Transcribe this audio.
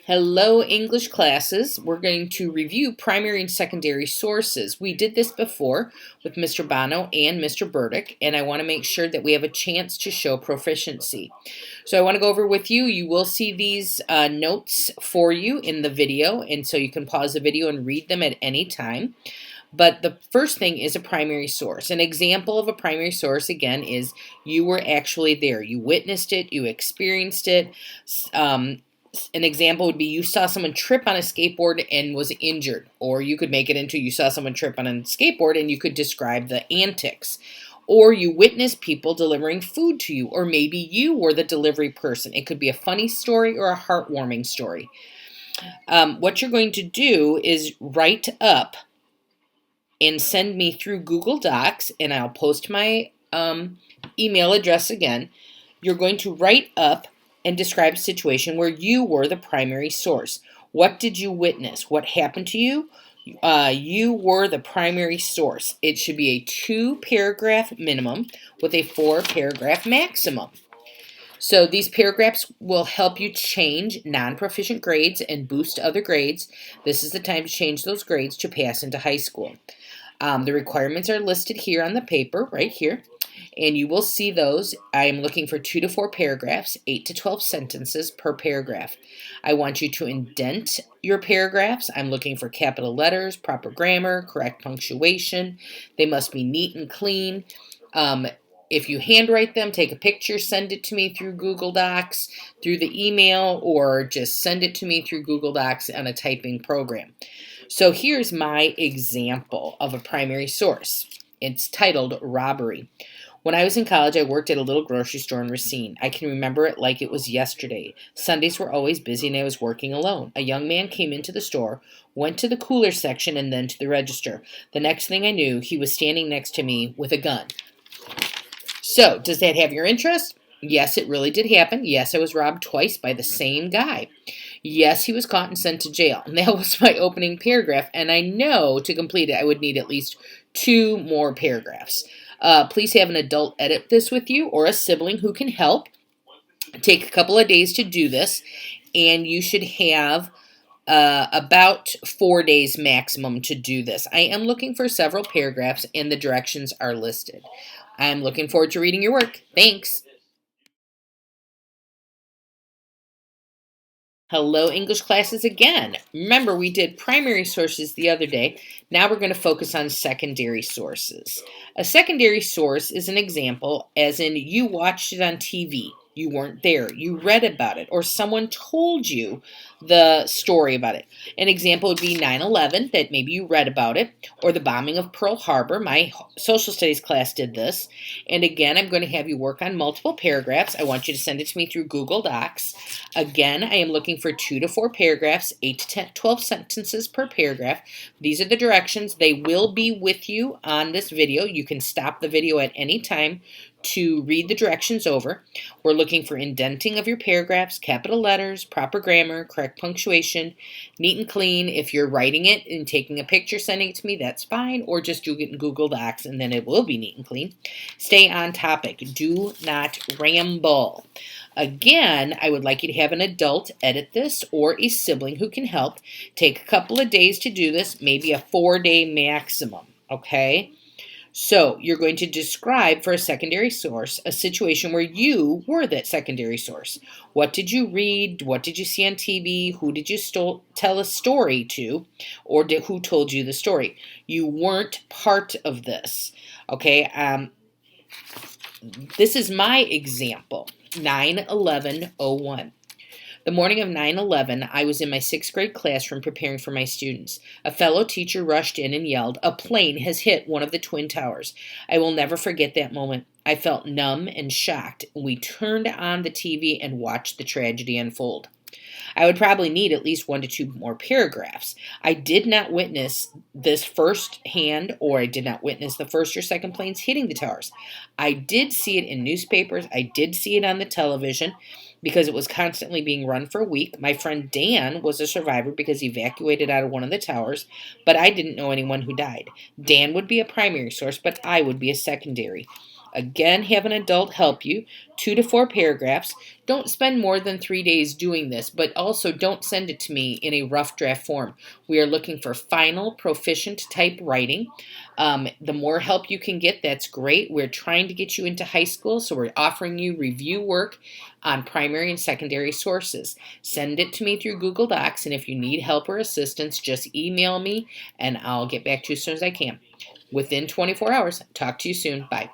Hello, English classes. We're going to review primary and secondary sources. We did this before with Mr. Bono and Mr. Burdick, and I want to make sure that we have a chance to show proficiency. So I want to go over with you. You will see these notes for you in the video, and so you can pause the video and read them at any time. But the first thing is a primary source. An example of a primary source, again, is you were actually there. You witnessed it. You experienced it. An example would be you saw someone trip on a skateboard and was injured. Or you could make it into you saw someone trip on a skateboard and you could describe the antics. Or you witnessed people delivering food to you. Or maybe you were the delivery person. It could be a funny story or a heartwarming story. What you're going to do is write up and send me through Google Docs, and I'll post my email address again. You're going to write up and describe a situation where you were the primary source. What did you witness? What happened to you? You were the primary source. It should be a 2-paragraph minimum with a 4-paragraph maximum. So these paragraphs will help you change non-proficient grades and boost other grades. This is the time to change those grades to pass into high school. The requirements are listed here on the paper, right here, and you will see those. I am looking for 2 to 4 paragraphs, 8 to 12 sentences per paragraph. I want you to indent your paragraphs. I'm looking for capital letters, proper grammar, correct punctuation. They must be neat and clean. If you handwrite them, take a picture, send it to me through Google Docs, through the email, or just send it to me through Google Docs on a typing program. So here's my example of a primary source. It's titled Robbery. When I was in college, I worked at a little grocery store in Racine. I can remember it like it was yesterday. Sundays were always busy and I was working alone. A young man came into the store, went to the cooler section, and then to the register. The next thing I knew, he was standing next to me with a gun. So, does that have your interest? Yes, it really did happen. Yes, I was robbed twice by the same guy. Yes, he was caught and sent to jail. And that was my opening paragraph. And I know to complete it, I would need at least 2 more paragraphs. Please have an adult edit this with you or a sibling who can help. Take a couple of days to do this. And you should have about 4 days maximum to do this. I am looking for several paragraphs and the directions are listed. I'm looking forward to reading your work. Thanks. Hello, English classes again. Remember, we did primary sources the other day. Now we're going to focus on secondary sources. A secondary source is an example, as in you watched it on TV. You weren't there. You read about it, or someone told you the story about it. An example would be 9/11, that maybe you read about it, or the bombing of Pearl Harbor. My social studies class did this. And again, I'm going to have you work on multiple paragraphs. I want you to send it to me through Google Docs. Again, I am looking for 2 to 4 paragraphs, 8 to 12 sentences per paragraph. These are the directions. They will be with you on this video. You can stop the video at any time to read the directions over. We're looking for indenting of your paragraphs, capital letters, proper grammar, correct punctuation, neat and clean. If you're writing it and taking a picture, sending it to me, that's fine, or just do it in Google Docs and then it will be neat and clean. Stay on topic. Do not ramble. Again, I would like you to have an adult edit this or a sibling who can help. Take a couple of days to do this, maybe a 4-day maximum, okay? So you're going to describe for a secondary source a situation where you were that secondary source. What did you read? What did you see on TV? Who did you tell a story to? Or who told you the story? You weren't part of this. Okay, this is my example, 9/11/01. The morning of 9/11, I was in my 6th grade classroom preparing for my students. A fellow teacher rushed in and yelled, "A plane has hit one of the Twin Towers." I will never forget that moment. I felt numb and shocked. We turned on the TV and watched the tragedy unfold. I would probably need at least 1 to 2 more paragraphs. I did not witness this firsthand, or I did not witness the first or second planes hitting the towers. I did see it in newspapers. I did see it on the television because it was constantly being run for a week. My friend Dan was a survivor because he evacuated out of one of the towers, but I didn't know anyone who died. Dan would be a primary source, but I would be a secondary. Again, have an adult help you, 2 to 4 paragraphs. Don't spend more than 3 days doing this, but also don't send it to me in a rough draft form. We are looking for final, proficient type writing. The more help you can get, that's great. We're trying to get you into high school, so we're offering you review work on primary and secondary sources. Send it to me through Google Docs, and if you need help or assistance, just email me, and I'll get back to you as soon as I can. Within 24 hours. Talk to you soon. Bye.